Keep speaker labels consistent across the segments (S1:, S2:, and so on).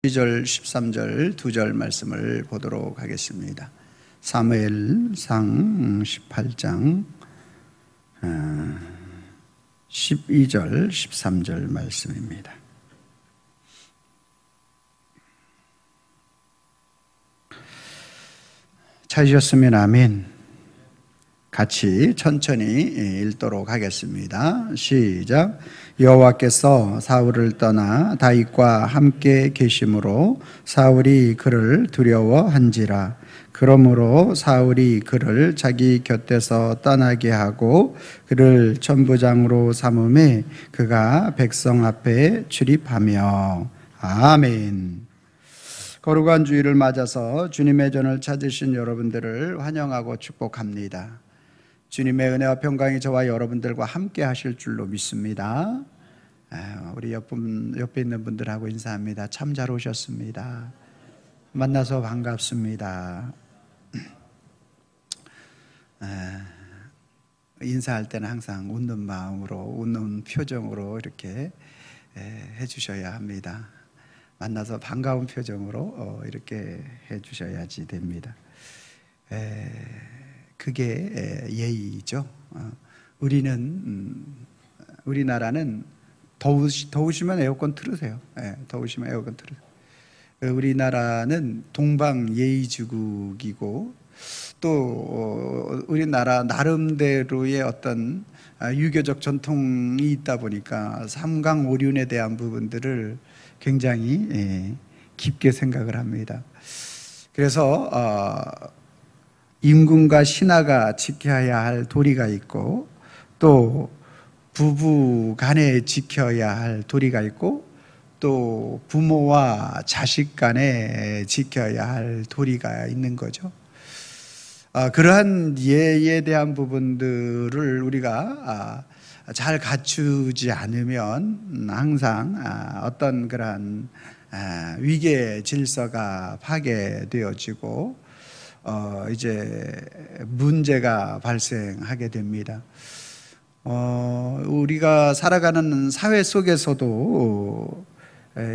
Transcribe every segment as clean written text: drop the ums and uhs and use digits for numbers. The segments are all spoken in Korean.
S1: 12절 13절 두 절 말씀을 보도록 하겠습니다. 사무엘상 18장 12절 13절 말씀입니다. 찾으셨으면 아멘. 같이 천천히 읽도록 하겠습니다. 시작. 여호와께서 사울을 떠나 다윗과 함께 계심으로 사울이 그를 두려워한지라. 그러므로 사울이 그를 자기 곁에서 떠나게 하고 그를 천부장으로 삼음에 그가 백성 앞에 출입하며. 아멘. 거룩한 주일을 맞아서 주님의 전을 찾으신 여러분들을 환영하고 축복합니다. 주님의 은혜와 평강이 저와 여러분들과 함께 하실 줄로 믿습니다. 우리 옆에 있는 분들하고 인사합니다. 참 잘 오셨습니다. 만나서 반갑습니다. 인사할 때는 항상 웃는 마음으로, 웃는 표정으로 이렇게 해주셔야 합니다. 만나서 반가운 표정으로 이렇게 해주셔야지 됩니다. 그게 예의죠. 우리나라는 더우시면 에어컨 틀으세요. 더우시면 에어컨 틀으세요. 우리나라는 동방 예의주국이고 또 우리나라 나름대로의 어떤 유교적 전통이 있다 보니까 삼강오륜에 대한 부분들을 굉장히 깊게 생각을 합니다. 그래서 임금과 신하가 지켜야 할 도리가 있고 또 부부 간에 지켜야 할 도리가 있고 또 부모와 자식 간에 지켜야 할 도리가 있는 거죠. 그러한 예에 대한 부분들을 우리가 잘 갖추지 않으면 항상 어떤 그러한 위계 질서가 파괴되어지고 이제 문제가 발생하게 됩니다. 우리가 살아가는 사회 속에서도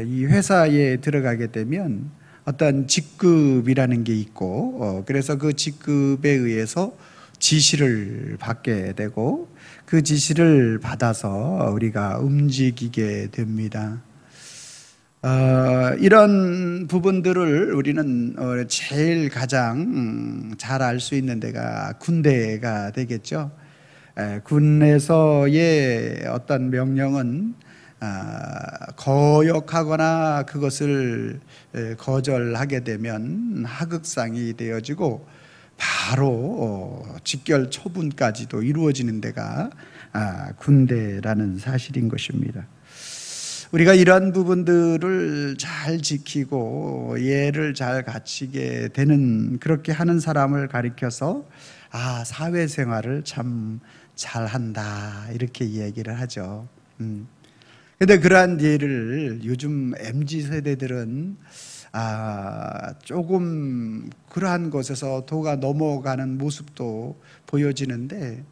S1: 이 회사에 들어가게 되면 어떤 직급이라는 게 있고 그래서 그 직급에 의해서 지시를 받게 되고 그 지시를 받아서 우리가 움직이게 됩니다. 이런 부분들을 우리는 제일 가장 잘 알 수 있는 데가 군대가 되겠죠. 군에서의 어떤 명령은 거역하거나 그것을 거절하게 되면 하극상이 되어지고 바로 직결 처분까지도 이루어지는 데가 군대라는 사실인 것입니다. 우리가 이런 부분들을 잘 지키고 예를 잘 갖추게 되는 그렇게 하는 사람을 가리켜서 사회생활을 참 잘한다 이렇게 얘기를 하죠. 근데 그러한 예를 요즘 MZ세대들은 조금 그러한 것에서 도가 넘어가는 모습도 보여지는데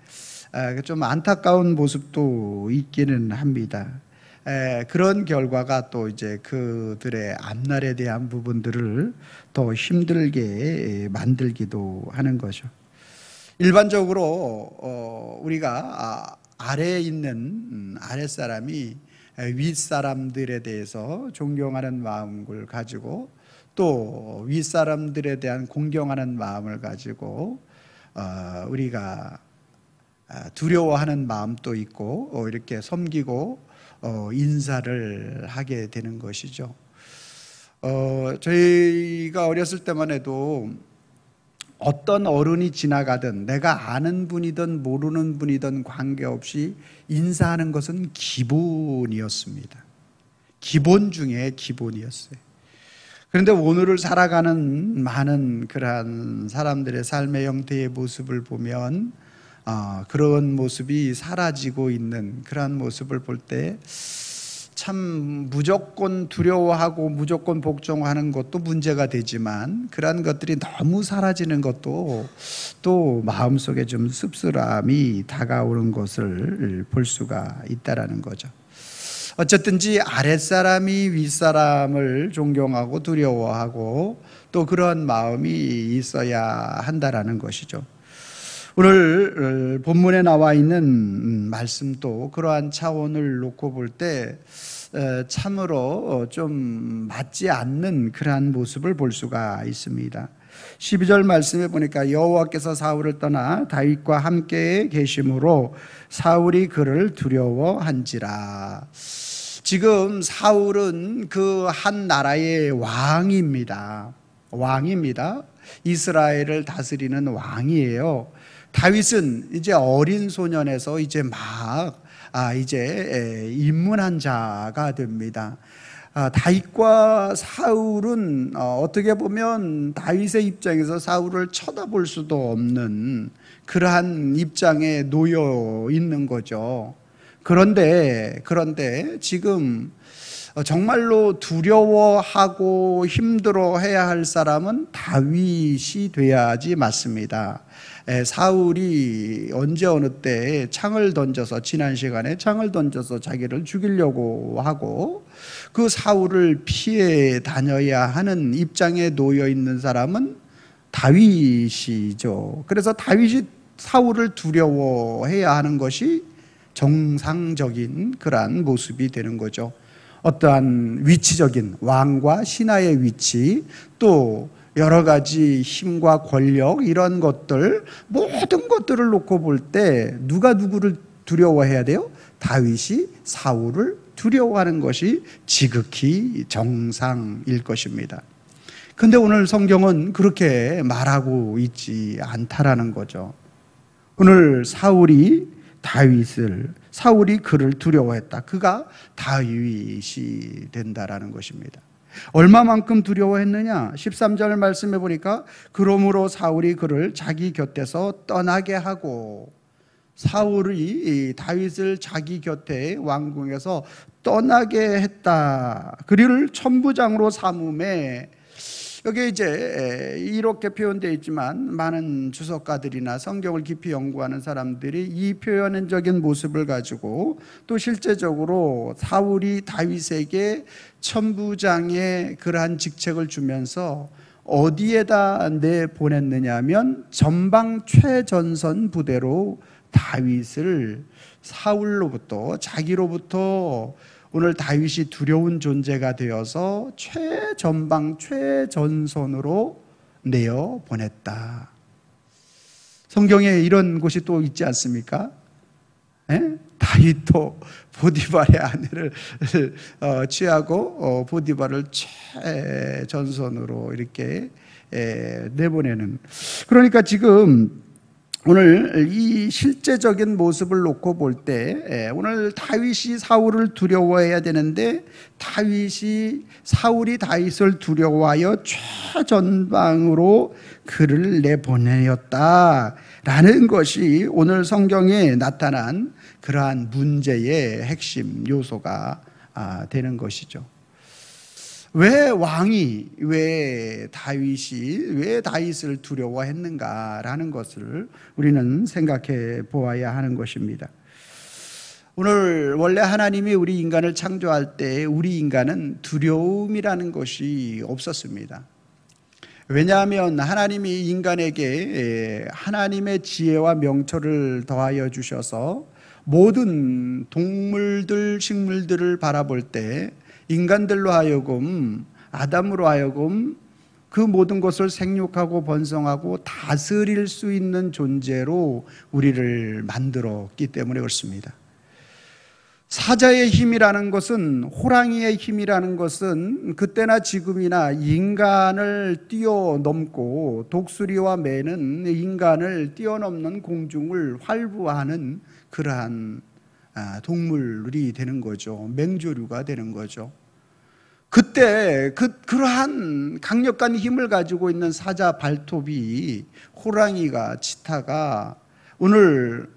S1: 좀 안타까운 모습도 있기는 합니다. 그런 결과가 또 이제 그들의 앞날에 대한 부분들을 더 힘들게 만들기도 하는 거죠. 일반적으로 우리가 아래에 있는 아랫사람이 윗사람들에 대해서 존경하는 마음을 가지고 또 윗사람들에 대한 공경하는 마음을 가지고 우리가 두려워하는 마음도 있고 이렇게 섬기고 인사를 하게 되는 것이죠. 저희가 어렸을 때만 해도 어떤 어른이 지나가든 내가 아는 분이든 모르는 분이든 관계없이 인사하는 것은 기본이었습니다. 기본 중에 기본이었어요. 그런데 오늘을 살아가는 많은 그러한 사람들의 삶의 형태의 모습을 보면 그런 모습이 사라지고 있는 그러한 모습을 볼 때 참 무조건 두려워하고 무조건 복종하는 것도 문제가 되지만 그러한 것들이 너무 사라지는 것도 또 마음속에 좀 씁쓸함이 다가오는 것을 볼 수가 있다라는 거죠. 어쨌든지 아랫사람이 윗사람을 존경하고 두려워하고 또 그런 마음이 있어야 한다라는 것이죠. 오늘 본문에 나와 있는 말씀도 그러한 차원을 놓고 볼 때 참으로 좀 맞지 않는 그러한 모습을 볼 수가 있습니다. 12절 말씀에 보니까 여호와께서 사울을 떠나 다윗과 함께 계심으로 사울이 그를 두려워한지라. 지금 사울은 그 한 나라의 왕입니다. 이스라엘을 다스리는 왕이에요. 다윗은 이제 어린 소년에서 이제 막 입문한 자가 됩니다. 다윗과 사울은 어떻게 보면 다윗의 입장에서 사울을 쳐다볼 수도 없는 그러한 입장에 놓여 있는 거죠. 그런데 지금 정말로 두려워하고 힘들어해야 할 사람은 다윗이 돼야지 맞습니다. 사울이 언제 어느 때 지난 시간에 창을 던져서 자기를 죽이려고 하고 그 사울을 피해 다녀야 하는 입장에 놓여 있는 사람은 다윗이죠. 그래서 다윗이 사울을 두려워해야 하는 것이 정상적인 그러한 모습이 되는 거죠. 어떠한 위치적인 왕과 신하의 위치, 또 여러 가지 힘과 권력, 이런 것들, 모든 것들을 놓고 볼 때 누가 누구를 두려워해야 돼요? 다윗이 사울을 두려워하는 것이 지극히 정상일 것입니다. 근데 오늘 성경은 그렇게 말하고 있지 않다라는 거죠. 오늘 사울이 그를 두려워했다. 그가 다윗이 된다라는 것입니다. 얼마만큼 두려워했느냐? 13절 말씀해 보니까 그러므로 사울이 그를 자기 곁에서 떠나게 하고, 사울이 다윗을 자기 곁에 왕궁에서 떠나게 했다. 그를 천부장으로 삼음에, 여기 이제 이렇게 표현되어 있지만 많은 주석가들이나 성경을 깊이 연구하는 사람들이 이 표현적인 모습을 가지고 또 실제적으로 사울이 다윗에게 천부장의 그러한 직책을 주면서 어디에다 내보냈느냐 하면 전방 최전선 부대로 다윗을 사울로부터, 자기로부터 오늘 다윗이 두려운 존재가 되어서 최전방 최전선으로 내어 보냈다. 성경에 이런 곳이 또 있지 않습니까? 다윗도 보디발의 아내를 취하고 보디발을 최전선으로 이렇게 내보내는. 그러니까 지금 오늘 이 실제적인 모습을 놓고 볼 때 오늘 다윗이 사울을 두려워해야 되는데 사울이 다윗을 두려워하여 최전방으로 그를 내보내었다라는 것이 오늘 성경에 나타난 그러한 문제의 핵심 요소가 되는 것이죠. 왜 다윗을 두려워했는가라는 것을 우리는 생각해 보아야 하는 것입니다. 오늘 원래 하나님이 우리 인간을 창조할 때 우리 인간은 두려움이라는 것이 없었습니다. 왜냐하면 하나님이 인간에게 하나님의 지혜와 명철을 더하여 주셔서 모든 동물들, 식물들을 바라볼 때 인간들로 하여금, 아담으로 하여금 그 모든 것을 생육하고 번성하고 다스릴 수 있는 존재로 우리를 만들었기 때문에 그렇습니다. 사자의 힘이라는 것은, 호랑이의 힘이라는 것은 그때나 지금이나 인간을 뛰어넘고, 독수리와 매는 인간을 뛰어넘는 공중을 활보하는 그러한 동물이 되는 거죠. 맹조류가 되는 거죠. 그때 그러한 강력한 힘을 가지고 있는 사자 발톱이, 호랑이가, 치타가 오늘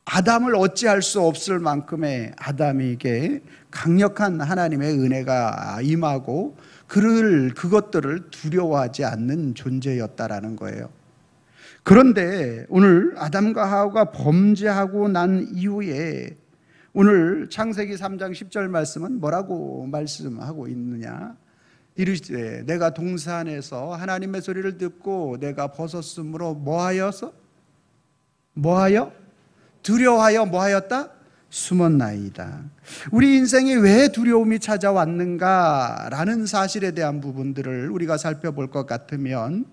S1: 아담을 어찌할 수 없을 만큼의 아담에게 강력한 하나님의 은혜가 임하고 그것들을 두려워하지 않는 존재였다라는 거예요. 그런데 오늘 아담과 하와가 범죄하고 난 이후에 오늘 창세기 3장 10절 말씀은 뭐라고 말씀하고 있느냐? 이르시되 내가 동산에서 하나님의 소리를 듣고 내가 벗었으므로 뭐하여? 두려워하여 뭐하였다? 숨었나이다. 우리 인생에 왜 두려움이 찾아왔는가라는 사실에 대한 부분들을 우리가 살펴볼 것 같으면,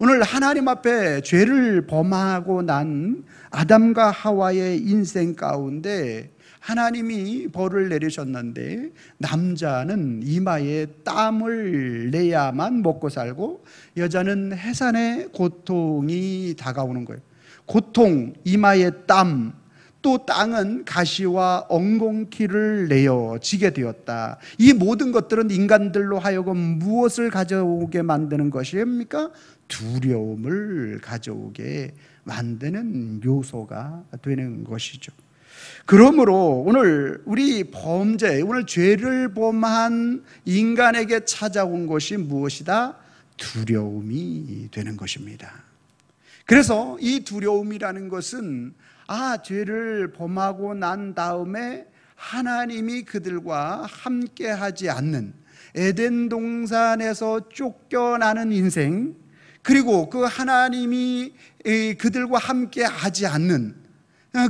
S1: 오늘 하나님 앞에 죄를 범하고 난 아담과 하와의 인생 가운데 하나님이 벌을 내리셨는데, 남자는 이마에 땀을 내야만 먹고 살고 여자는 해산의 고통이 다가오는 거예요. 고통, 이마에 땀, 또 땅은 가시와 엉겅퀴를 내어 지게 되었다. 이 모든 것들은 인간들로 하여금 무엇을 가져오게 만드는 것입니까? 두려움을 가져오게 만드는 요소가 되는 것이죠. 그러므로 오늘 우리 오늘 죄를 범한 인간에게 찾아온 것이 무엇이다? 두려움이 되는 것입니다. 그래서 이 두려움이라는 것은 죄를 범하고 난 다음에 하나님이 그들과 함께하지 않는, 에덴 동산에서 쫓겨나는 인생, 그리고 그 하나님이 그들과 함께하지 않는,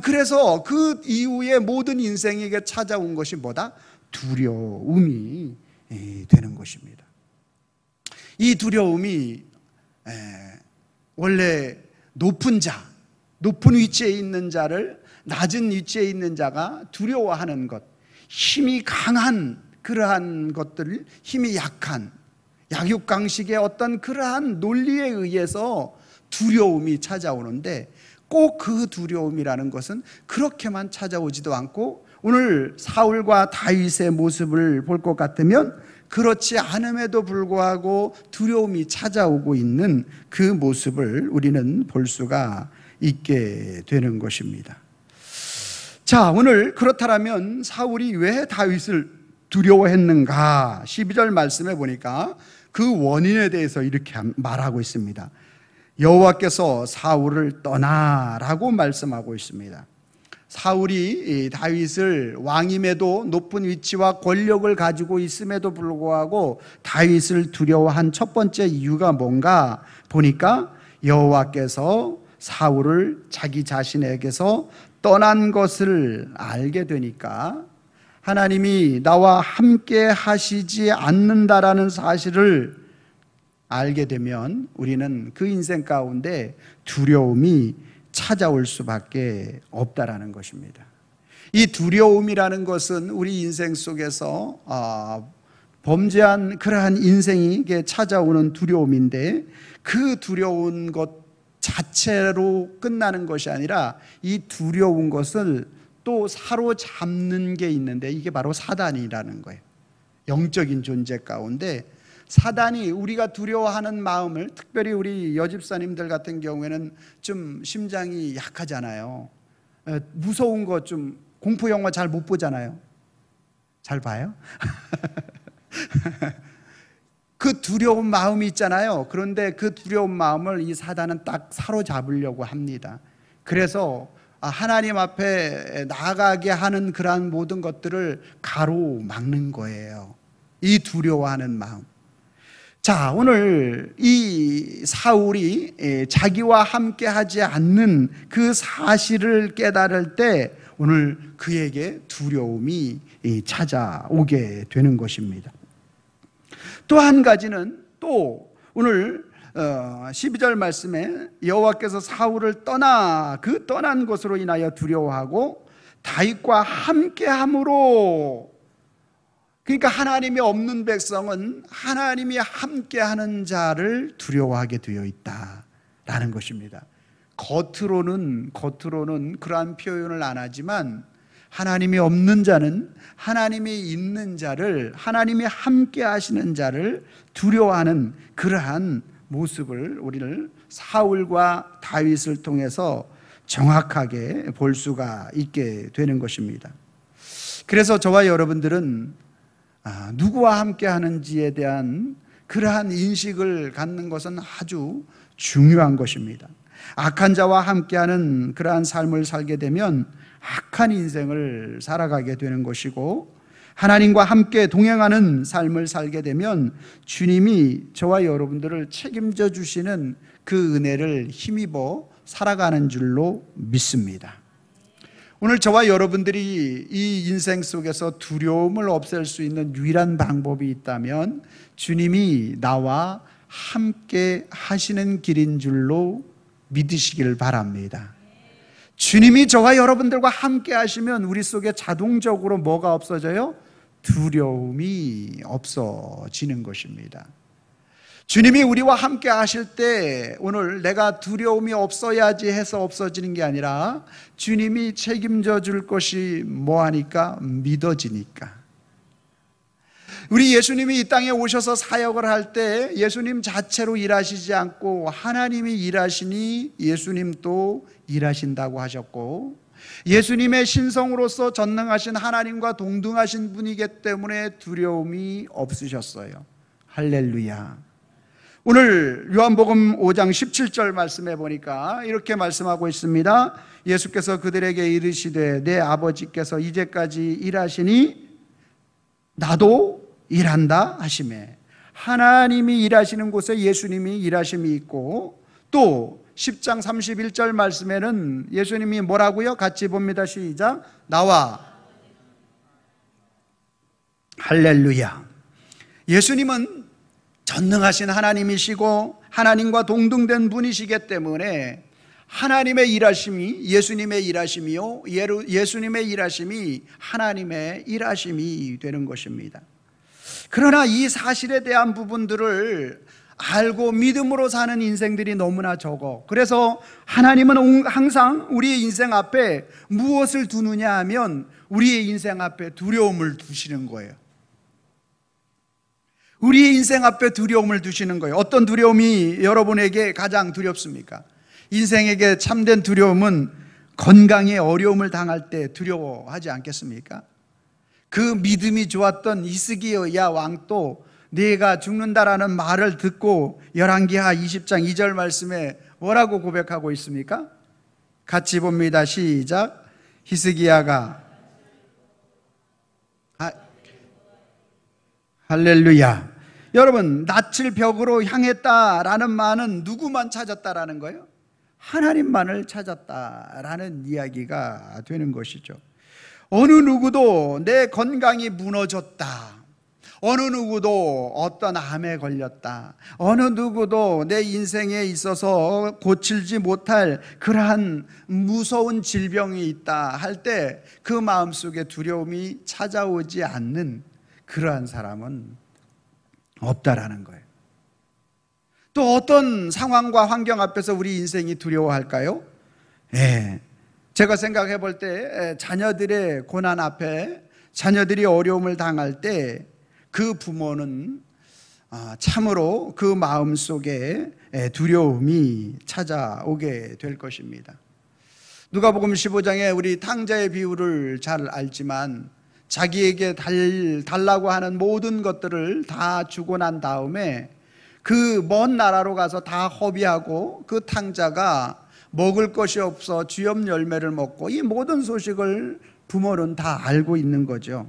S1: 그래서 그 이후에 모든 인생에게 찾아온 것이 뭐다? 두려움이 되는 것입니다. 이 두려움이 원래 높은 위치에 있는 자를 낮은 위치에 있는 자가 두려워하는 것, 힘이 강한 그러한 것들, 힘이 약한 약육강식의 어떤 그러한 논리에 의해서 두려움이 찾아오는데, 꼭 그 두려움이라는 것은 그렇게만 찾아오지도 않고, 오늘 사울과 다윗의 모습을 볼 것 같으면 그렇지 않음에도 불구하고 두려움이 찾아오고 있는 그 모습을 우리는 볼 수가 있게 되는 것입니다. 자, 오늘 그렇다면 사울이 왜 다윗을 두려워했는가? 12절 말씀에 보니까 그 원인에 대해서 이렇게 말하고 있습니다. 여호와께서 사울을 떠나라고 말씀하고 있습니다. 사울이 다윗을 왕임에도 높은 위치와 권력을 가지고 있음에도 불구하고 다윗을 두려워한 첫 번째 이유가 뭔가 보니까, 여호와께서 사울을 자기 자신에게서 떠난 것을 알게 되니까, 하나님이 나와 함께 하시지 않는다라는 사실을 알게 되면 우리는 그 인생 가운데 두려움이 찾아올 수밖에 없다라는 것입니다. 이 두려움이라는 것은 우리 인생 속에서 범죄한 그러한 인생에게 찾아오는 두려움인데, 그 두려운 것 자체로 끝나는 것이 아니라 이 두려운 것을 또 사로잡는 게 있는데, 이게 바로 사단이라는 거예요. 영적인 존재 가운데 사단이 우리가 두려워하는 마음을, 특별히 우리 여집사님들 같은 경우에는 좀 심장이 약하잖아요. 무서운 거, 좀 공포 영화 잘 못 보잖아요. 잘 봐요? 그 두려운 마음이 있잖아요. 그런데 그 두려운 마음을 이 사단은 딱 사로잡으려고 합니다. 그래서 하나님 앞에 나아가게 하는 그러한 모든 것들을 가로막는 거예요. 이 두려워하는 마음. 자, 오늘 이 사울이 자기와 함께 하지 않는 그 사실을 깨달을 때 오늘 그에게 두려움이 찾아오게 되는 것입니다. 또 한 가지는, 또 오늘 12절 말씀에 여호와께서 사울을 떠난 것으로 인하여 두려워하고 다윗과 함께함으로, 그러니까 하나님이 없는 백성은 하나님이 함께하는 자를 두려워하게 되어 있다라는 것입니다. 겉으로는 그러한 표현을 안 하지만, 하나님이 없는 자는 하나님이 있는 자를, 하나님이 함께 하시는 자를 두려워하는 그러한 모습을 우리는 사울과 다윗을 통해서 정확하게 볼 수가 있게 되는 것입니다. 그래서 저와 여러분들은 누구와 함께 하는지에 대한 그러한 인식을 갖는 것은 아주 중요한 것입니다. 악한 자와 함께하는 그러한 삶을 살게 되면 악한 인생을 살아가게 되는 것이고, 하나님과 함께 동행하는 삶을 살게 되면 주님이 저와 여러분들을 책임져 주시는 그 은혜를 힘입어 살아가는 줄로 믿습니다. 오늘 저와 여러분들이 이 인생 속에서 두려움을 없앨 수 있는 유일한 방법이 있다면 주님이 나와 함께 하시는 길인 줄로 믿으시기를 바랍니다. 주님이 저와 여러분들과 함께 하시면 우리 속에 자동적으로 뭐가 없어져요? 두려움이 없어지는 것입니다. 주님이 우리와 함께 하실 때 오늘 내가 두려움이 없어야지 해서 없어지는 게 아니라 주님이 책임져 줄 것이 뭐하니까? 믿어지니까. 우리 예수님이 이 땅에 오셔서 사역을 할 때 예수님 자체로 일하시지 않고 하나님이 일하시니 예수님도 일하신다고 하셨고, 예수님의 신성으로서 전능하신 하나님과 동등하신 분이기 때문에 두려움이 없으셨어요. 할렐루야. 오늘 요한복음 5장 17절 말씀해 보니까 이렇게 말씀하고 있습니다. 예수께서 그들에게 이르시되 내 아버지께서 이제까지 일하시니 나도 일한다 하시매, 하나님이 일하시는 곳에 예수님이 일하심이 있고, 또 10장 31절 말씀에는 예수님이 뭐라고요? 같이 봅니다. 시작. 나와. 할렐루야. 예수님은 전능하신 하나님이시고 하나님과 동등된 분이시기 때문에 하나님의 일하심이 예수님의 일하심이요, 예수님의 일하심이 하나님의 일하심이 되는 것입니다. 그러나 이 사실에 대한 부분들을 알고 믿음으로 사는 인생들이 너무나 적어. 그래서 하나님은 항상 우리의 인생 앞에 무엇을 두느냐 하면 우리의 인생 앞에 두려움을 두시는 거예요. 우리의 인생 앞에 두려움을 두시는 거예요. 어떤 두려움이 여러분에게 가장 두렵습니까? 인생에게 참된 두려움은 건강에 어려움을 당할 때 두려워하지 않겠습니까? 그 믿음이 좋았던 히스기야 왕도 네가 죽는다라는 말을 듣고 열왕기하 20장 2절 말씀에 뭐라고 고백하고 있습니까? 같이 봅니다. 시작. 히스기야가 할렐루야. 여러분, 낯을 벽으로 향했다라는 말은 누구만 찾았다라는 거예요? 하나님만을 찾았다라는 이야기가 되는 것이죠. 어느 누구도 내 건강이 무너졌다, 어느 누구도 어떤 암에 걸렸다, 어느 누구도 내 인생에 있어서 고치지 못할 그러한 무서운 질병이 있다 할 때 그 마음속에 두려움이 찾아오지 않는 그러한 사람은 없다라는 거예요. 또 어떤 상황과 환경 앞에서 우리 인생이 두려워할까요? 제가 생각해 볼 때 자녀들의 고난 앞에, 자녀들이 어려움을 당할 때 그 부모는 참으로 그 마음속에 두려움이 찾아오게 될 것입니다. 누가복음 15장에 우리 탕자의 비유를 잘 알지만 자기에게 달라고 하는 모든 것들을 다 주고 난 다음에 그 먼 나라로 가서 다 허비하고 그 탕자가 먹을 것이 없어 쥐염 열매를 먹고, 이 모든 소식을 부모는 다 알고 있는 거죠.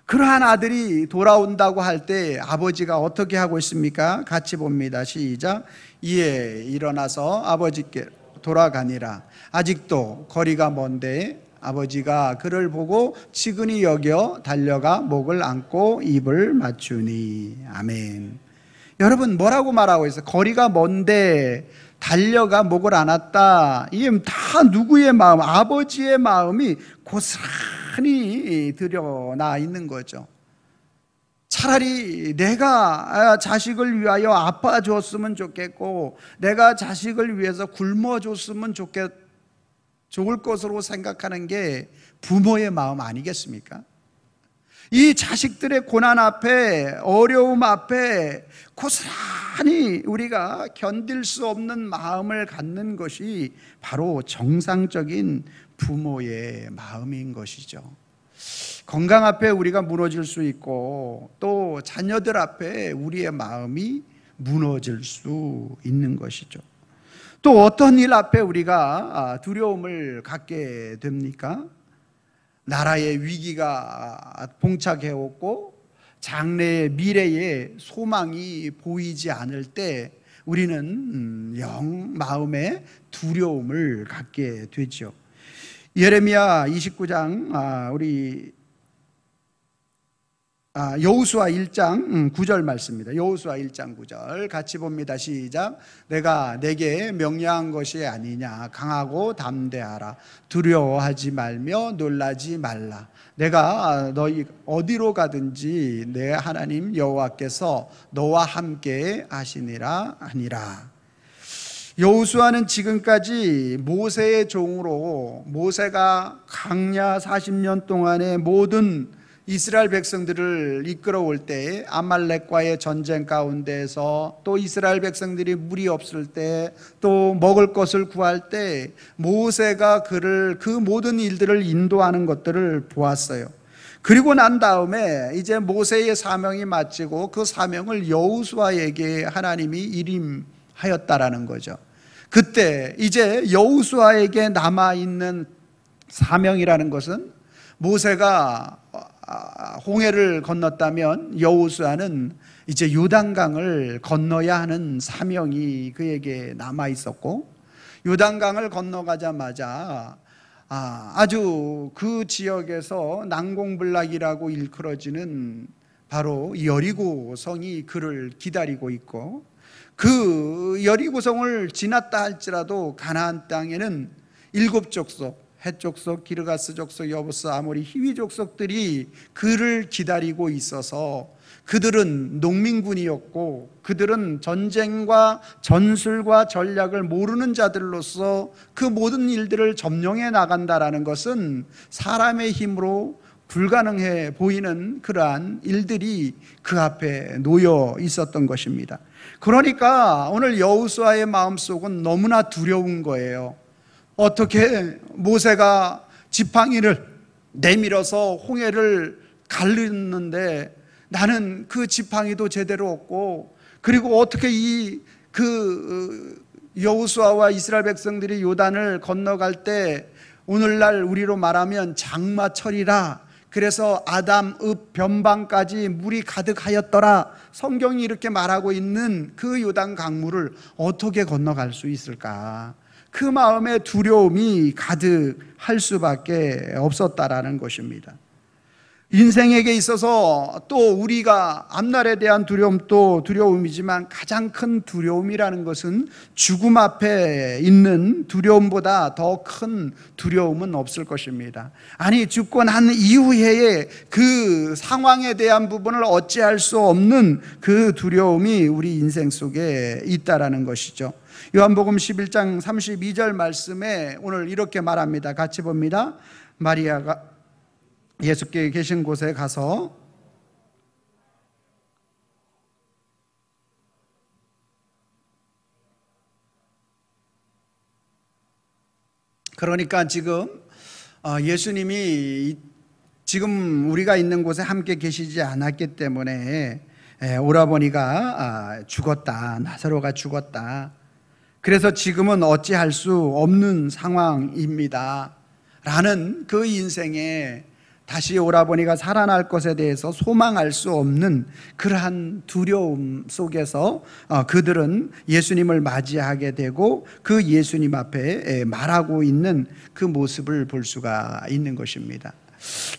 S1: 그러한 아들이 돌아온다고 할 때 아버지가 어떻게 하고 있습니까? 같이 봅니다. 시작. 이에 일어나서 아버지께 돌아가니라. 아직도 거리가 먼데 아버지가 그를 보고 치근히 여겨 달려가 목을 안고 입을 맞추니. 아멘. 여러분, 뭐라고 말하고 있어요? 거리가 먼데 달려가 목을 안았다. 이게 다 누구의 마음? 아버지의 마음이 고스란히 드러나 있는 거죠. 차라리 내가 자식을 위하여 아파줬으면 좋겠고, 내가 자식을 위해서 굶어줬으면 좋을 것으로 생각하는 게 부모의 마음 아니겠습니까? 이 자식들의 고난 앞에, 어려움 앞에 고스란히 우리가 견딜 수 없는 마음을 갖는 것이 바로 정상적인 부모의 마음인 것이죠. 건강 앞에 우리가 무너질 수 있고, 또 자녀들 앞에 우리의 마음이 무너질 수 있는 것이죠. 또 어떤 일 앞에 우리가 두려움을 갖게 됩니까? 나라의 위기가 봉착해 왔고 장래의 미래에 소망이 보이지 않을 때 우리는 영 마음에 두려움을 갖게 되죠. 예레미야 29장 우리 여호수아 1장 9절 말씀입니다. 여호수아 1장 9절 같이 봅니다. 시작. 내가 내게 명령한 것이 아니냐. 강하고 담대하라. 두려워하지 말며 놀라지 말라. 내가 너희 어디로 가든지 내 하나님 여호와께서 너와 함께 하시니라 하니라. 여호수아는 지금까지 모세의 종으로 모세가 광야 40년 동안의 모든 이스라엘 백성들을 이끌어올 때 아말렉과의 전쟁 가운데에서 또 이스라엘 백성들이 물이 없을 때 또 먹을 것을 구할 때 모세가 그를 그 모든 일들을 인도하는 것들을 보았어요. 그리고 난 다음에 이제 모세의 사명이 마치고 그 사명을 여호수아에게 하나님이 일임하였다라는 거죠. 그때 이제 여호수아에게 남아있는 사명이라는 것은 모세가 홍해를 건넜다면 여호수아는 이제 요단강을 건너야 하는 사명이 그에게 남아 있었고, 요단강을 건너가자마자 아주 그 지역에서 난공불락이라고 일컬어지는 바로 여리고 성이 그를 기다리고 있고, 그 여리고 성을 지났다 할지라도 가나안 땅에는 7족속, 헷 족속, 기르가스 족속, 여부스, 아모리, 히위 족속들이 그를 기다리고 있어서 그들은 농민군이었고 그들은 전쟁과 전술과 전략을 모르는 자들로서 그 모든 일들을 점령해 나간다라는 것은 사람의 힘으로 불가능해 보이는 그러한 일들이 그 앞에 놓여 있었던 것입니다. 그러니까 오늘 여호수아의 마음속은 너무나 두려운 거예요. 어떻게 모세가 지팡이를 내밀어서 홍해를 가르는데 나는 그 지팡이도 제대로 없고, 그리고 어떻게 여호수아와 이스라엘 백성들이 요단을 건너갈 때 오늘날 우리로 말하면 장마철이라 그래서 아담, 읍, 변방까지 물이 가득하였더라, 성경이 이렇게 말하고 있는 그 요단 강물을 어떻게 건너갈 수 있을까? 그 마음에 두려움이 가득할 수밖에 없었다라는 것입니다. 인생에게 있어서 또 우리가 앞날에 대한 두려움도 두려움이지만 가장 큰 두려움이라는 것은 죽음 앞에 있는 두려움보다 더 큰 두려움은 없을 것입니다. 아니, 죽고 난 이후에 그 상황에 대한 부분을 어찌할 수 없는 그 두려움이 우리 인생 속에 있다라는 것이죠. 요한복음 11장 32절 말씀에 오늘 이렇게 말합니다. 같이 봅니다. 마리아가 예수께 계신 곳에 가서 그러니까 지금 예수님이 지금 우리가 있는 곳에 함께 계시지 않았기 때문에 오라버니가 죽었다, 나사로가 죽었다, 그래서 지금은 어찌할 수 없는 상황입니다 라는 그 인생에 다시 오라버니가 살아날 것에 대해서 소망할 수 없는 그러한 두려움 속에서 그들은 예수님을 맞이하게 되고 그 예수님 앞에 말하고 있는 그 모습을 볼 수가 있는 것입니다.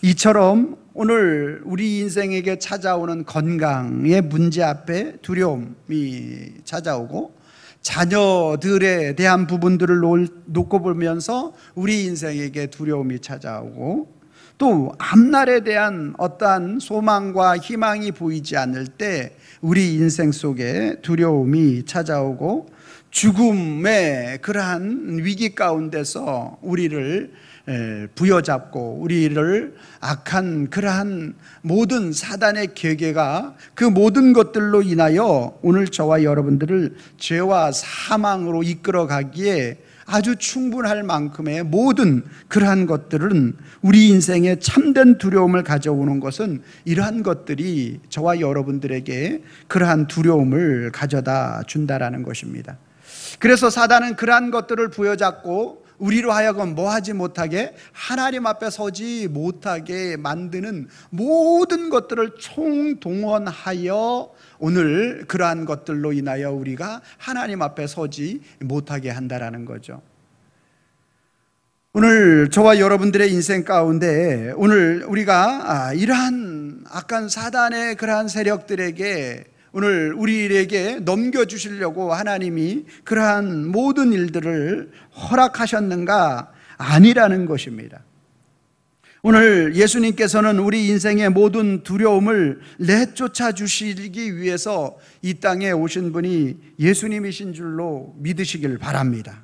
S1: 이처럼 오늘 우리 인생에게 찾아오는 건강의 문제 앞에 두려움이 찾아오고 자녀들에 대한 부분들을 놓고 보면서 우리 인생에게 두려움이 찾아오고 또 앞날에 대한 어떠한 소망과 희망이 보이지 않을 때 우리 인생 속에 두려움이 찾아오고 죽음의 그러한 위기 가운데서 우리를 부여잡고 우리를 악한 그러한 모든 사단의 계계가 그 모든 것들로 인하여 오늘 저와 여러분들을 죄와 사망으로 이끌어가기에 아주 충분할 만큼의 모든 그러한 것들은 우리 인생에 참된 두려움을 가져오는 것은 이러한 것들이 저와 여러분들에게 그러한 두려움을 가져다 준다라는 것입니다. 그래서 사단은 그러한 것들을 부여잡고 우리로 하여금 뭐하지 못하게, 하나님 앞에 서지 못하게 만드는 모든 것들을 총동원하여 오늘 그러한 것들로 인하여 우리가 하나님 앞에 서지 못하게 한다라는 거죠. 오늘 저와 여러분들의 인생 가운데 오늘 우리가 이러한 악한 사단의 그러한 세력들에게 오늘 우리에게 넘겨주시려고 하나님이 그러한 모든 일들을 허락하셨는가? 아니라는 것입니다. 오늘 예수님께서는 우리 인생의 모든 두려움을 내쫓아 주시기 위해서 이 땅에 오신 분이 예수님이신 줄로 믿으시길 바랍니다.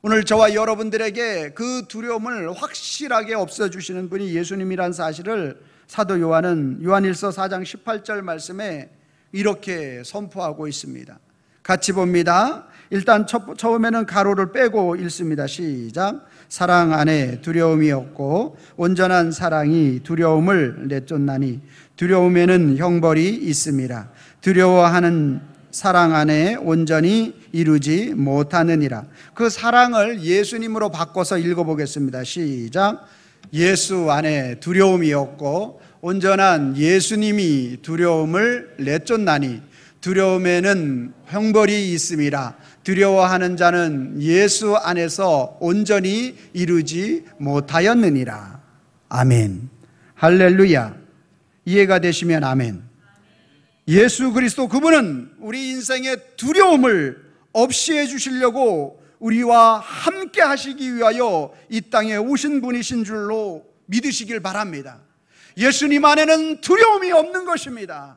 S1: 오늘 저와 여러분들에게 그 두려움을 확실하게 없애주시는 분이 예수님이란 사실을 사도 요한은 요한일서 4장 18절 말씀에 이렇게 선포하고 있습니다. 같이 봅니다. 일단 처음에는 가로를 빼고 읽습니다. 시작. 사랑 안에 두려움이 없고 온전한 사랑이 두려움을 내쫓나니 두려움에는 형벌이 있습니다. 두려워하는 사랑 안에 온전히 이루지 못하느니라. 그 사랑을 예수님으로 바꿔서 읽어보겠습니다. 시작. 예수 안에 두려움이 없고 온전한 예수님이 두려움을 내쫓나니 두려움에는 형벌이 있음이라. 두려워하는 자는 예수 안에서 온전히 이루지 못하였느니라. 아멘. 할렐루야. 이해가 되시면 아멘. 예수 그리스도 그분은 우리 인생의 두려움을 없이 해주시려고 우리와 함께 하시기 위하여 이 땅에 오신 분이신 줄로 믿으시길 바랍니다. 예수님 안에는 두려움이 없는 것입니다.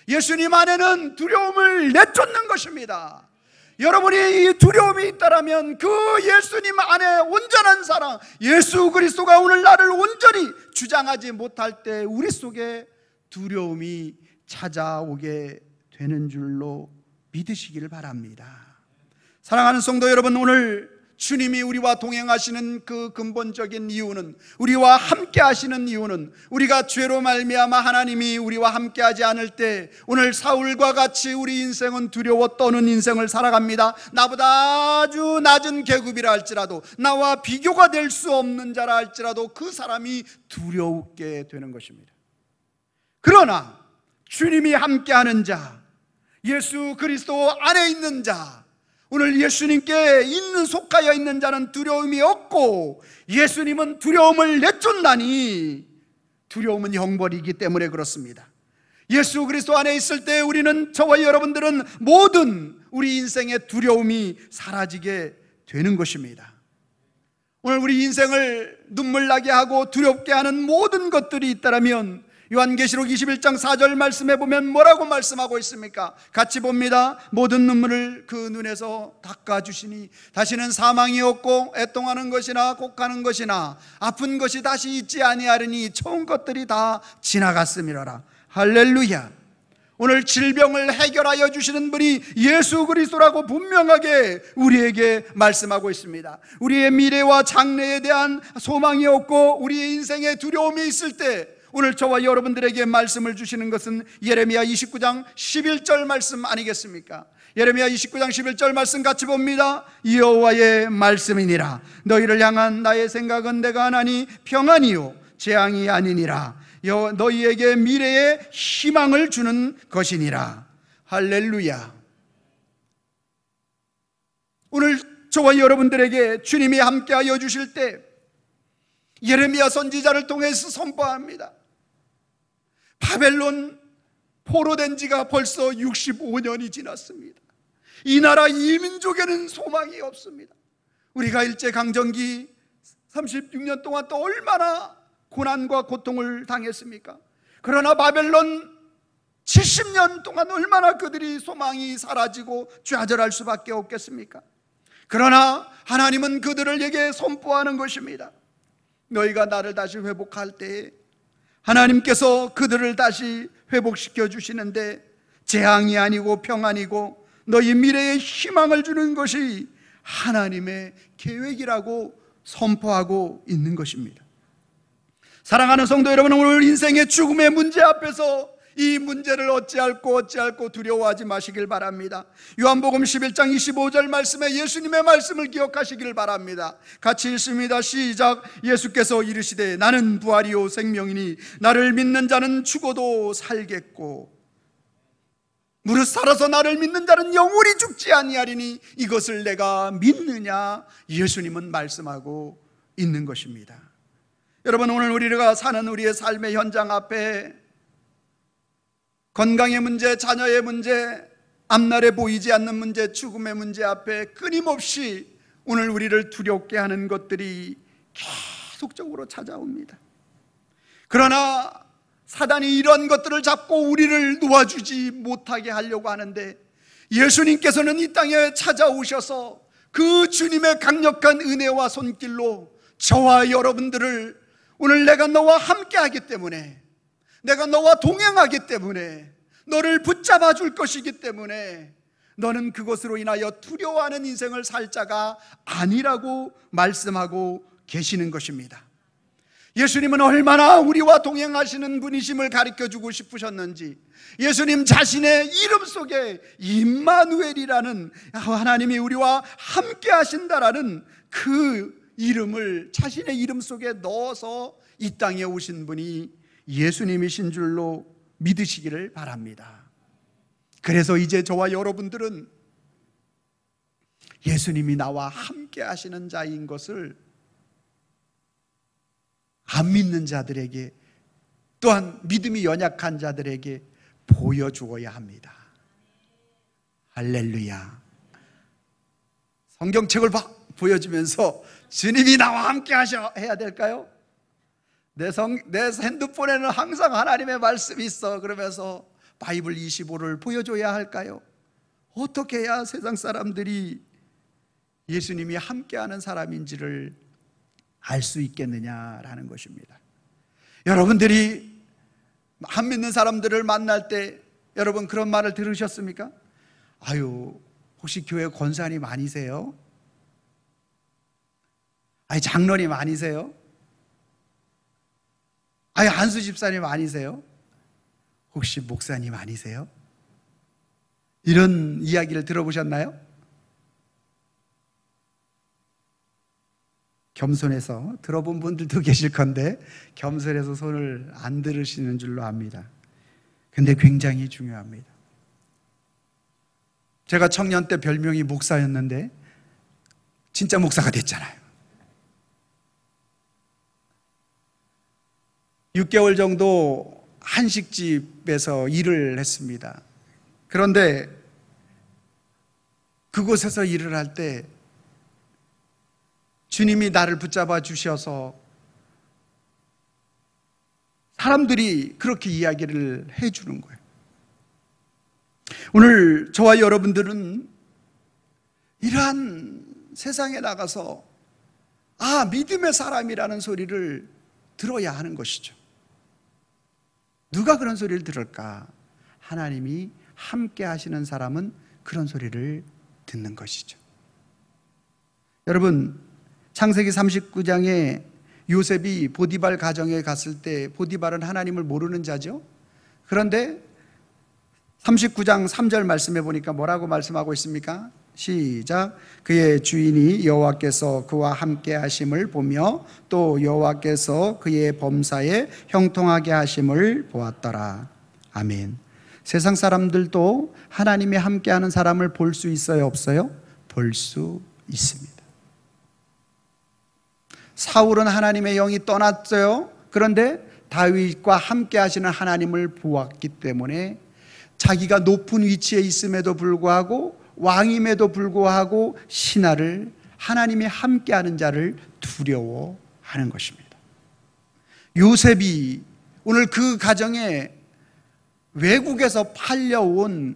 S1: 예수님 안에는 두려움을 내쫓는 것입니다. 여러분이 이 두려움이 있다라면 그 예수님 안에 온전한 사랑, 예수 그리스도가 오늘 나를 온전히 주장하지 못할 때 우리 속에 두려움이 찾아오게 되는 줄로 믿으시기를 바랍니다. 사랑하는 성도 여러분, 오늘 주님이 우리와 동행하시는 그 근본적인 이유는, 우리와 함께 하시는 이유는, 우리가 죄로 말미암아 하나님이 우리와 함께 하지 않을 때 오늘 사울과 같이 우리 인생은 두려워 떠는 인생을 살아갑니다. 나보다 아주 낮은 계급이라 할지라도, 나와 비교가 될 수 없는 자라 할지라도 그 사람이 두려우게 되는 것입니다. 그러나 주님이 함께하는 자, 예수 그리스도 안에 있는 자, 오늘 예수님께 속하여 있는 자는 두려움이 없고 예수님은 두려움을 내쫓나니, 두려움은 형벌이기 때문에 그렇습니다. 예수 그리스도 안에 있을 때 우리는, 저와 여러분들은 모든 우리 인생의 두려움이 사라지게 되는 것입니다. 오늘 우리 인생을 눈물 나게 하고 두렵게 하는 모든 것들이 있다면 요한계시록 21장 4절 말씀해 보면 뭐라고 말씀하고 있습니까? 같이 봅니다. 모든 눈물을 그 눈에서 닦아주시니 다시는 사망이 없고 애통하는 것이나 곡하는 것이나 아픈 것이 다시 있지 아니하리니 처음 것들이 다 지나갔음이로라. 할렐루야. 오늘 질병을 해결하여 주시는 분이 예수 그리스도라고 분명하게 우리에게 말씀하고 있습니다. 우리의 미래와 장래에 대한 소망이 없고 우리의 인생에 두려움이 있을 때 오늘 저와 여러분들에게 말씀을 주시는 것은 예레미야 29장 11절 말씀 아니겠습니까? 예레미야 29장 11절 말씀 같이 봅니다. 여호와의 말씀이니라. 너희를 향한 나의 생각은 내가 하나니 평안이요 재앙이 아니니라. 너희에게 미래의 희망을 주는 것이니라. 할렐루야. 오늘 저와 여러분들에게 주님이 함께하여 주실 때 예레미야 선지자를 통해서 선포합니다. 바벨론 포로된 지가 벌써 65년이 지났습니다. 이 나라 이 민족에는 소망이 없습니다. 우리가 일제강점기 36년 동안 또 얼마나 고난과 고통을 당했습니까? 그러나 바벨론 70년 동안 얼마나 그들이 소망이 사라지고 좌절할 수밖에 없겠습니까? 그러나 하나님은 그들에게 선포하는 것입니다. 너희가 나를 다시 회복할 때에 하나님께서 그들을 다시 회복시켜 주시는데 재앙이 아니고 평안이고 너희 미래에 희망을 주는 것이 하나님의 계획이라고 선포하고 있는 것입니다. 사랑하는 성도 여러분, 오늘 인생의 죽음의 문제 앞에서 이 문제를 어찌할꼬 두려워하지 마시길 바랍니다. 요한복음 11장 25절 말씀에 예수님의 말씀을 기억하시길 바랍니다. 같이 읽습니다. 시작. 예수께서 이르시되 나는 부활이요 생명이니 나를 믿는 자는 죽어도 살겠고 무릇 살아서 나를 믿는 자는 영원히 죽지 아니하리니 이것을 내가 믿느냐? 예수님은 말씀하고 있는 것입니다. 여러분, 오늘 우리가 사는 우리의 삶의 현장 앞에 건강의 문제, 자녀의 문제, 앞날에 보이지 않는 문제, 죽음의 문제 앞에 끊임없이 오늘 우리를 두렵게 하는 것들이 계속적으로 찾아옵니다. 그러나 사단이 이런 것들을 잡고 우리를 놓아주지 못하게 하려고 하는데, 예수님께서는 이 땅에 찾아오셔서 그 주님의 강력한 은혜와 손길로 저와 여러분들을 오늘 내가 너와 함께 하기 때문에, 내가 너와 동행하기 때문에, 너를 붙잡아 줄 것이기 때문에 너는 그것으로 인하여 두려워하는 인생을 살 자가 아니라고 말씀하고 계시는 것입니다. 예수님은 얼마나 우리와 동행하시는 분이심을 가르쳐주고 싶으셨는지, 예수님 자신의 이름 속에 임마누엘이라는 하나님이 우리와 함께 하신다라는 그 이름을 자신의 이름 속에 넣어서 이 땅에 오신 분이 예수님이신 줄로 믿으시기를 바랍니다. 그래서 이제 저와 여러분들은 예수님이 나와 함께 하시는 자인 것을 안 믿는 자들에게, 또한 믿음이 연약한 자들에게 보여주어야 합니다. 할렐루야. 성경책을 보여주면서 주님이 나와 함께 하셔 해야 될까요? 내 핸드폰에는 항상 하나님의 말씀이 있어 그러면서 바이블 25를 보여줘야 할까요? 어떻게 해야 세상 사람들이 예수님이 함께하는 사람인지를 알 수 있겠느냐라는 것입니다. 여러분들이 안 믿는 사람들을 만날 때 여러분 그런 말을 들으셨습니까? 아유, 혹시 교회 권사님 아니세요? 아니, 장로님 아니세요? 아니, 한수 집사님 아니세요? 혹시 목사님 아니세요? 이런 이야기를 들어보셨나요? 겸손해서 들어본 분들도 계실 건데 겸손해서 손을 안 들으시는 줄로 압니다. 근데 굉장히 중요합니다. 제가 청년 때 별명이 목사였는데 진짜 목사가 됐잖아요. 6개월 정도 한식집에서 일을 했습니다. 그런데 그곳에서 일을 할 때 주님이 나를 붙잡아 주셔서 사람들이 그렇게 이야기를 해주는 거예요. 오늘 저와 여러분들은 이러한 세상에 나가서 믿음의 사람이라는 소리를 들어야 하는 것이죠. 누가 그런 소리를 들을까? 하나님이 함께 하시는 사람은 그런 소리를 듣는 것이죠. 여러분, 창세기 39장에 요셉이 보디발 가정에 갔을 때 보디발은 하나님을 모르는 자죠. 그런데 39장 3절 말씀해 보니까 뭐라고 말씀하고 있습니까? 시작. 그의 주인이 여호와께서 그와 함께 하심을 보며 또 여호와께서 그의 범사에 형통하게 하심을 보았더라. 아멘. 세상 사람들도 하나님이 함께하는 사람을 볼 수 있어요, 없어요? 볼 수 있습니다. 사울은 하나님의 영이 떠났어요. 그런데 다윗과 함께 하시는 하나님을 보았기 때문에 자기가 높은 위치에 있음에도 불구하고 왕임에도 불구하고 신하를, 하나님이 함께하는 자를 두려워하는 것입니다. 요셉이 오늘 그 가정에 외국에서 팔려온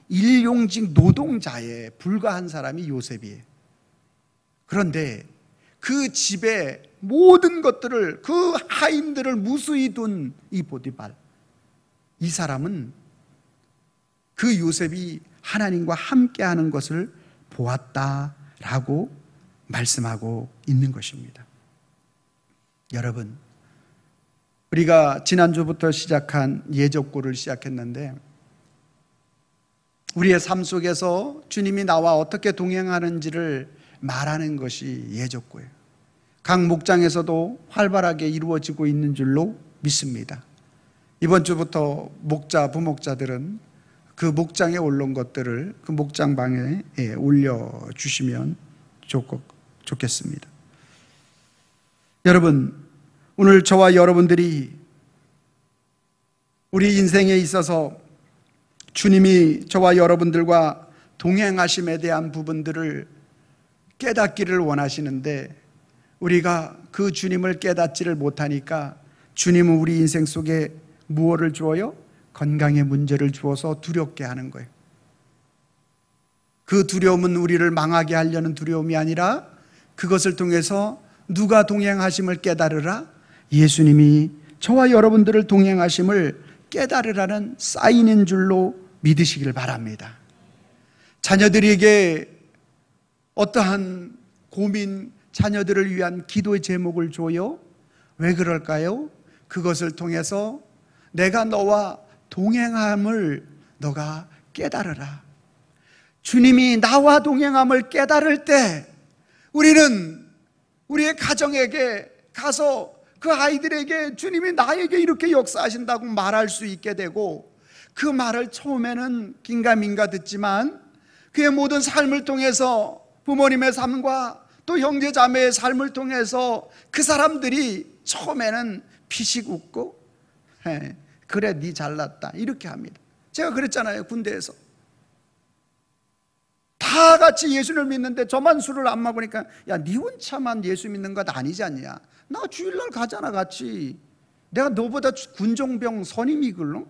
S1: 일용직 노동자에 불과한 사람이 요셉이에요. 그런데 그 집에 모든 것들을, 그 하인들을 무수히 둔 이 보디발, 이 사람은 그 요셉이 하나님과 함께하는 것을 보았다라고 말씀하고 있는 것입니다. 여러분, 우리가 지난주부터 시작한 예적고를 시작했는데, 우리의 삶 속에서 주님이 나와 어떻게 동행하는지를 말하는 것이 예적고예요. 각 목장에서도 활발하게 이루어지고 있는 줄로 믿습니다. 이번 주부터 목자, 부목자들은 그 목장에 올라온 것들을 그 목장방에 올려주시면 좋겠습니다. 여러분, 오늘 저와 여러분들이 우리 인생에 있어서 주님이 저와 여러분들과 동행하심에 대한 부분들을 깨닫기를 원하시는데, 우리가 그 주님을 깨닫지를 못하니까 주님은 우리 인생 속에 무엇을 주어요? 건강의 문제를 주어서 두렵게 하는 거예요. 그 두려움은 우리를 망하게 하려는 두려움이 아니라 그것을 통해서 누가 동행하심을 깨달으라? 예수님이 저와 여러분들을 동행하심을 깨달으라는 사인인 줄로 믿으시길 바랍니다. 자녀들에게 어떠한 고민, 자녀들을 위한 기도의 제목을 줘요? 왜 그럴까요? 그것을 통해서 내가 너와 동행함을 너가 깨달으라. 주님이 나와 동행함을 깨달을 때 우리는 우리의 가정에게 가서 그 아이들에게 주님이 나에게 이렇게 역사하신다고 말할 수 있게 되고, 그 말을 처음에는 긴가민가 듣지만 그의 모든 삶을 통해서, 부모님의 삶과 또 형제 자매의 삶을 통해서 그 사람들이 처음에는 피식 웃고 그래 네 잘났다 이렇게 합니다. 제가 그랬잖아요. 군대에서 다 같이 예수를 믿는데 저만 술을 안 먹으니까, 야, 네 혼자만 예수 믿는 것 아니지 않냐? 나 주일날 가잖아 같이. 내가 너보다 군종병 선임이걸로?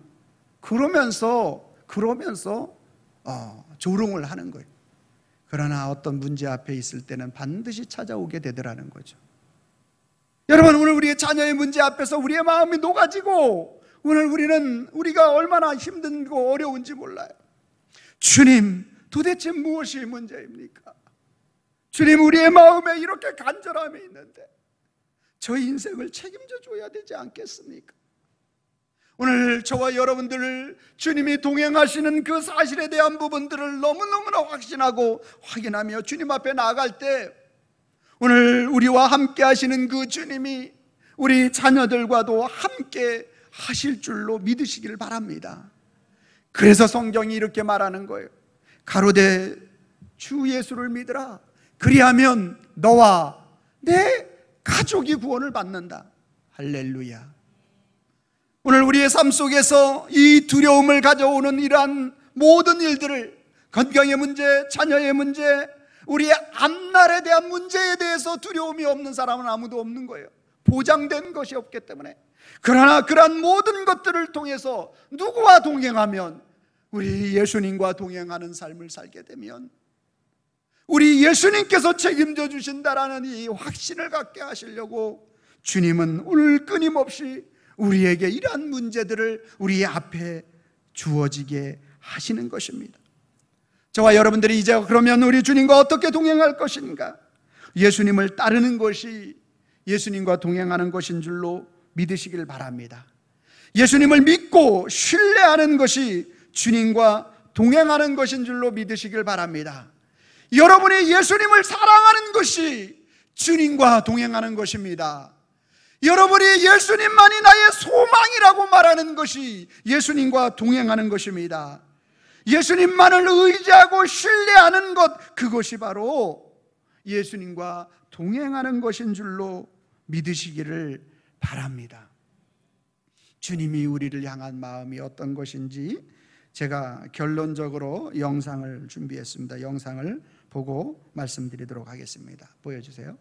S1: 그러면서 조롱을 하는 거예요. 그러나 어떤 문제 앞에 있을 때는 반드시 찾아오게 되더라는 거죠. 여러분, 오늘 우리의 자녀의 문제 앞에서 우리의 마음이 녹아지고, 오늘 우리가 얼마나 힘든고 어려운지 몰라요. 주님, 도대체 무엇이 문제입니까? 주님, 우리의 마음에 이렇게 간절함이 있는데 저 인생을 책임져 줘야 되지 않겠습니까? 오늘 저와 여러분들을 주님이 동행하시는 그 사실에 대한 부분들을 너무너무나 확신하고 확인하며 주님 앞에 나아갈 때, 오늘 우리와 함께 하시는 그 주님이 우리 자녀들과도 함께 하실 줄로 믿으시기를 바랍니다. 그래서 성경이 이렇게 말하는 거예요. 가로되 주 예수를 믿으라. 그리하면 너와 내 가족이 구원을 받는다. 할렐루야. 오늘 우리의 삶 속에서 이 두려움을 가져오는 이러한 모든 일들을, 건강의 문제, 자녀의 문제, 우리의 앞날에 대한 문제에 대해서 두려움이 없는 사람은 아무도 없는 거예요. 보장된 것이 없기 때문에. 그러나 그러한 모든 것들을 통해서 누구와 동행하면, 우리 예수님과 동행하는 삶을 살게 되면 우리 예수님께서 책임져 주신다라는 이 확신을 갖게 하시려고 주님은 오늘 끊임없이 우리에게 이러한 문제들을 우리 앞에 주어지게 하시는 것입니다. 저와 여러분들이 이제 그러면 우리 주님과 어떻게 동행할 것인가? 예수님을 따르는 것이 예수님과 동행하는 것인 줄로 믿으시길 바랍니다. 예수님을 믿고 신뢰하는 것이 주님과 동행하는 것인 줄로 믿으시길 바랍니다. 여러분이 예수님을 사랑하는 것이 주님과 동행하는 것입니다. 여러분이 예수님만이 나의 소망이라고 말하는 것이 예수님과 동행하는 것입니다. 예수님만을 의지하고 신뢰하는 것, 그것이 바로 예수님과 동행하는 것인 줄로 믿으시기를 바랍니다. 주님이 우리를 향한 마음이 어떤 것인지 제가 결론적으로 영상을 준비했습니다. 영상을 보고 말씀드리도록 하겠습니다. 보여주세요.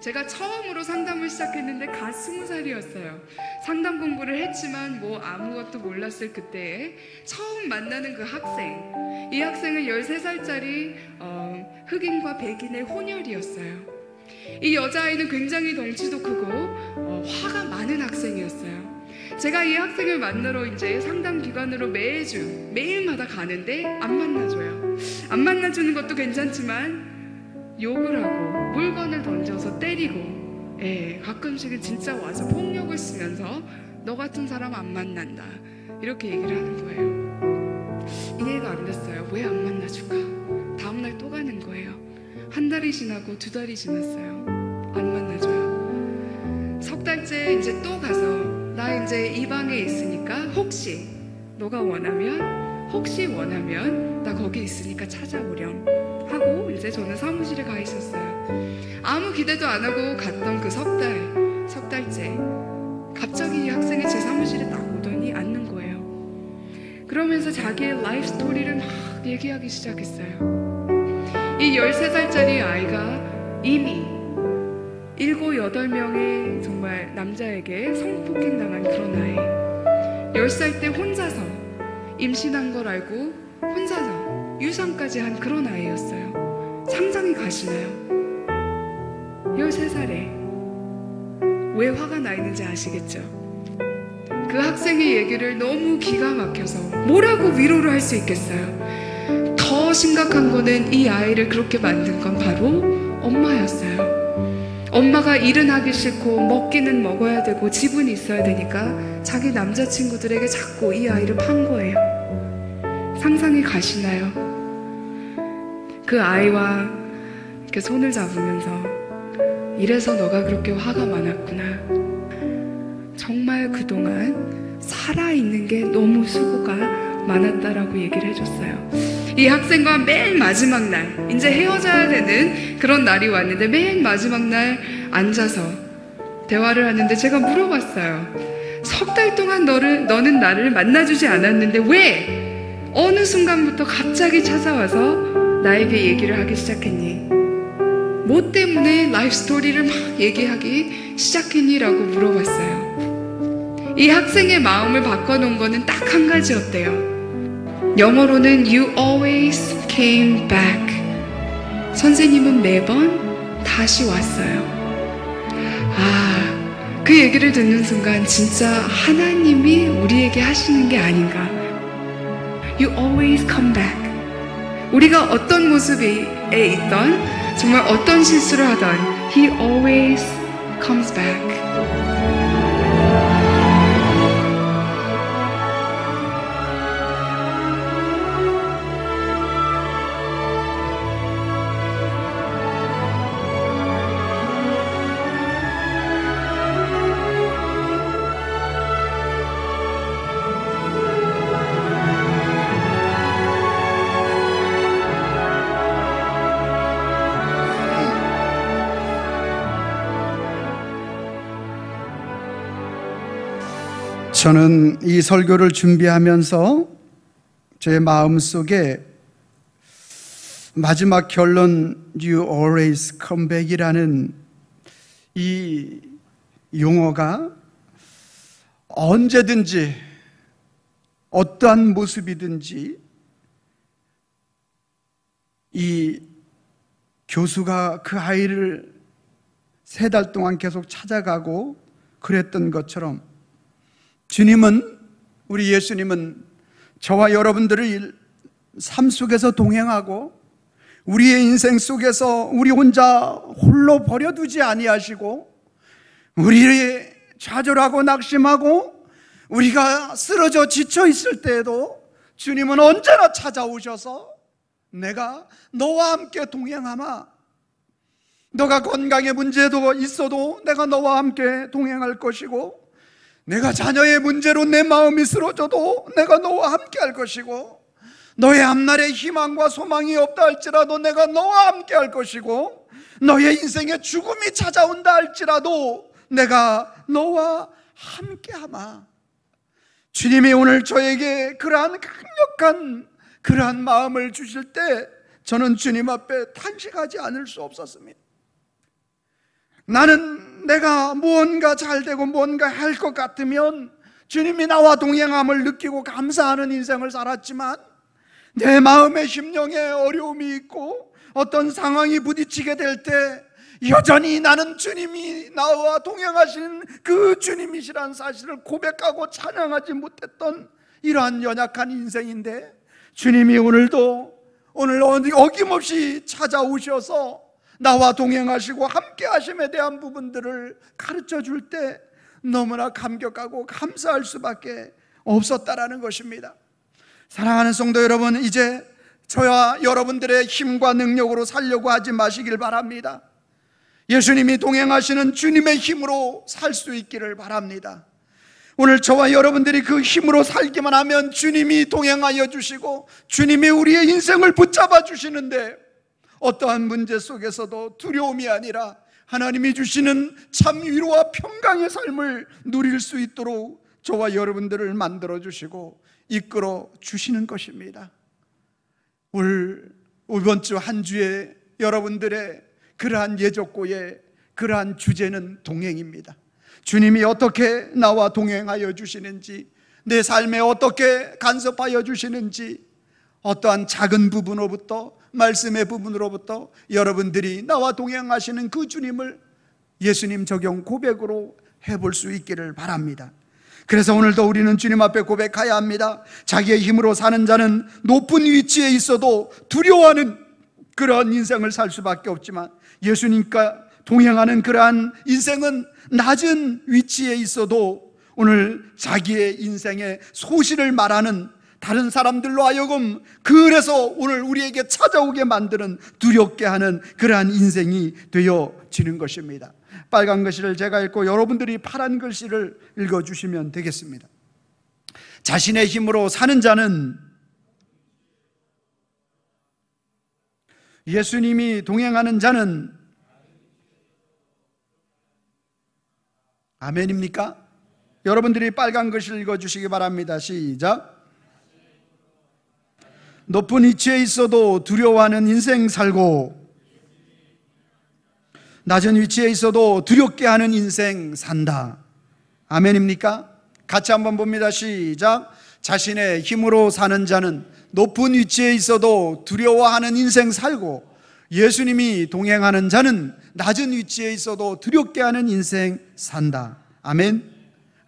S2: 제가 처음으로 상담을 시작했는데 갓 20살이었어요. 상담 공부를 했지만 아무것도 몰랐을 그때에 처음 만나는 그 학생, 이 학생은 13살짜리 흑인과 백인의 혼혈이었어요. 이 여자아이는 굉장히 덩치도 크고 화가 많은 학생이었어요. 제가 이 학생을 만나러 이제 상담 기관으로 매일마다 가는데 안 만나줘요. 안 만나주는 것도 괜찮지만 욕을 하고 물건을 던져서 때리고, 가끔씩은 진짜 와서 폭력을 쓰면서 너 같은 사람 안 만난다 이렇게 얘기를 하는 거예요. 이해가 안 됐어요. 왜 안 만나줄까? 다음날 또 가는 거예요. 한 달이 지나고 2달이 지났어요. 안 만나줘요. 석 달째 이제 또 가서 나 이제 이 방에 있으니까 혹시 너가 원하면 나 거기 있으니까 찾아오렴 하고 이제 저는 사무실에 가 있었어요. 아무 기대도 안 하고 갔던 그 석 달째 갑자기 이 학생이 제 사무실에 딱 오더니 앉는 거예요. 그러면서 자기의 라이프 스토리를 막 얘기하기 시작했어요. 이 13살짜리 아이가 이미 7, 8명의 정말 남자에게 성폭행당한 그런 아이. 10살 때 혼자서 임신한 걸 알고 혼자서 유산까지 한 그런 아이였어요. 상상이 가시나요? 13살에 왜 화가 나 있는지 아시겠죠? 그 학생의 얘기를 너무 기가 막혀서 뭐라고 위로를 할 수 있겠어요? 더 심각한 거는 이 아이를 그렇게 만든 건 바로 엄마였어요. 엄마가 일은 하기 싫고 먹기는 먹어야 되고 집은 있어야 되니까 자기 남자친구들에게 자꾸 이 아이를 판 거예요. 상상이 가시나요? 그 아이와 이렇게 손을 잡으면서 이래서 너가 그렇게 화가 많았구나. 정말 그동안 살아있는 게 너무 수고가 많았다라고 얘기를 해줬어요. 이 학생과 맨 마지막 날, 이제 헤어져야 되는 그런 날이 왔는데 맨 마지막 날 앉아서 대화를 하는데 제가 물어봤어요. 석 달 동안 너는 나를 만나주지 않았는데 왜 어느 순간부터 갑자기 찾아와서 나에게 얘기를 하기 시작했니? 뭐 때문에 라이프 스토리를 막 얘기하기 시작했니라고 물어봤어요. 이 학생의 마음을 바꿔놓은 거는 딱 한 가지였대요. 영어로는 You always came back. 선생님은 매번 다시 왔어요. 그 얘기를 듣는 순간 진짜 하나님이 우리에게 하시는 게 아닌가. You always come back. 우리가 어떤 모습에 있던, 정말 어떤 실수를 하던 He always comes back.
S1: 저는 이 설교를 준비하면서 제 마음속에 마지막 결론 You always come back이라는 이 용어가 언제든지 어떠한 모습이든지 이 교수가 그 아이를 3달 동안 계속 찾아가고 그랬던 것처럼 주님은, 우리 예수님은 저와 여러분들을 삶 속에서 동행하고 우리의 인생 속에서 우리 혼자 홀로 버려두지 아니하시고 우리를 좌절하고 낙심하고 우리가 쓰러져 지쳐 있을 때에도 주님은 언제나 찾아오셔서 내가 너와 함께 동행하마. 너가 건강에 문제도 있어도 내가 너와 함께 동행할 것이고 내가 자녀의 문제로 내 마음이 쓰러져도 내가 너와 함께 할 것이고 너의 앞날에 희망과 소망이 없다 할지라도 내가 너와 함께 할 것이고 너의 인생에 죽음이 찾아온다 할지라도 내가 너와 함께 하마. 주님이 오늘 저에게 그러한 강력한 그러한 마음을 주실 때 저는 주님 앞에 탄식하지 않을 수 없었습니다. 나는 내가 무언가 잘되고 무언가 할 것 같으면 주님이 나와 동행함을 느끼고 감사하는 인생을 살았지만 내 마음의 심령에 어려움이 있고 어떤 상황이 부딪히게 될 때 여전히 나는 주님이 나와 동행하신 그 주님이시란 사실을 고백하고 찬양하지 못했던 이러한 연약한 인생인데, 주님이 오늘 어김없이 찾아오셔서 나와 동행하시고 함께 하심에 대한 부분들을 가르쳐 줄 때 너무나 감격하고 감사할 수밖에 없었다라는 것입니다. 사랑하는 성도 여러분, 이제 저와 여러분들의 힘과 능력으로 살려고 하지 마시길 바랍니다. 예수님이 동행하시는 주님의 힘으로 살 수 있기를 바랍니다. 오늘 저와 여러분들이 그 힘으로 살기만 하면 주님이 동행하여 주시고 주님이 우리의 인생을 붙잡아 주시는데, 어떠한 문제 속에서도 두려움이 아니라 하나님이 주시는 참 위로와 평강의 삶을 누릴 수 있도록 저와 여러분들을 만들어 주시고 이끌어 주시는 것입니다. 이번 주 한 주에 여러분들의 그러한 예적고의 그러한 주제는 동행입니다. 주님이 어떻게 나와 동행하여 주시는지, 내 삶에 어떻게 간섭하여 주시는지, 어떠한 작은 부분으로부터, 말씀의 부분으로부터 여러분들이 나와 동행하시는 그 주님을 예수님 적용 고백으로 해볼 수 있기를 바랍니다. 그래서 오늘도 우리는 주님 앞에 고백해야 합니다. 자기의 힘으로 사는 자는 높은 위치에 있어도 두려워하는 그러한 인생을 살 수밖에 없지만, 예수님과 동행하는 그러한 인생은 낮은 위치에 있어도 오늘 자기의 인생의 소실을 말하는, 다른 사람들로 하여금 그래서 오늘 우리에게 찾아오게 만드는, 두렵게 하는 그러한 인생이 되어지는 것입니다. 빨간 글씨를 제가 읽고 여러분들이 파란 글씨를 읽어주시면 되겠습니다. 자신의 힘으로 사는 자는 예수님이 동행하는 자는 아멘입니까? 여러분들이 빨간 글씨를 읽어주시기 바랍니다. 시작. 높은 위치에 있어도 두려워하는 인생 살고 낮은 위치에 있어도 두렵게 하는 인생 산다. 아멘입니까? 같이 한번 봅니다. 시작. 자신의 힘으로 사는 자는 높은 위치에 있어도 두려워하는 인생 살고, 예수님이 동행하는 자는 낮은 위치에 있어도 두렵게 하는 인생 산다. 아멘.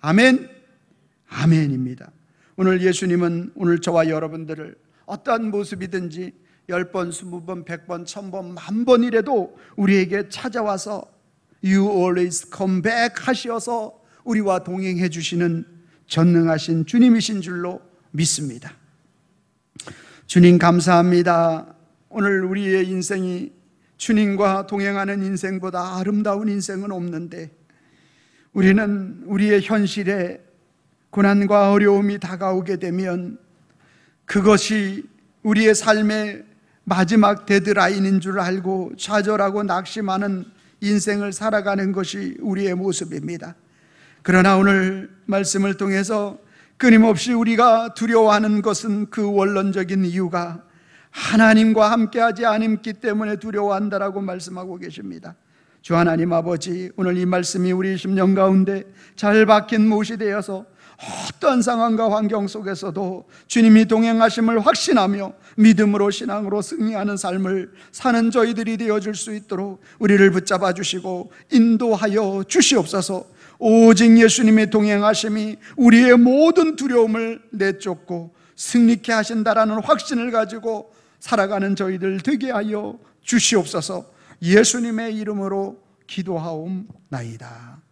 S1: 아멘. 아멘입니다. 오늘 예수님은 오늘 저와 여러분들을 어떠한 모습이든지 10번, 20번, 100번, 1000번, 1000번이라도 우리에게 찾아와서 You always come back 하셔서 우리와 동행해 주시는 전능하신 주님이신 줄로 믿습니다. 주님 감사합니다. 오늘 우리의 인생이 주님과 동행하는 인생보다 아름다운 인생은 없는데, 우리는 우리의 현실에 고난과 어려움이 다가오게 되면 그것이 우리의 삶의 마지막 데드라인인 줄 알고 좌절하고 낙심하는 인생을 살아가는 것이 우리의 모습입니다. 그러나 오늘 말씀을 통해서 끊임없이 우리가 두려워하는 것은 그 원론적인 이유가 하나님과 함께하지 않기 때문에 두려워한다라고 말씀하고 계십니다. 주 하나님 아버지, 오늘 이 말씀이 우리 심령 가운데 잘 박힌 못이 되어서 어떤 상황과 환경 속에서도 주님이 동행하심을 확신하며 믿음으로 신앙으로 승리하는 삶을 사는 저희들이 되어줄 수 있도록 우리를 붙잡아 주시고 인도하여 주시옵소서. 오직 예수님의 동행하심이 우리의 모든 두려움을 내쫓고 승리케 하신다라는 확신을 가지고 살아가는 저희들 되게 하여 주시옵소서. 예수님의 이름으로 기도하옵나이다.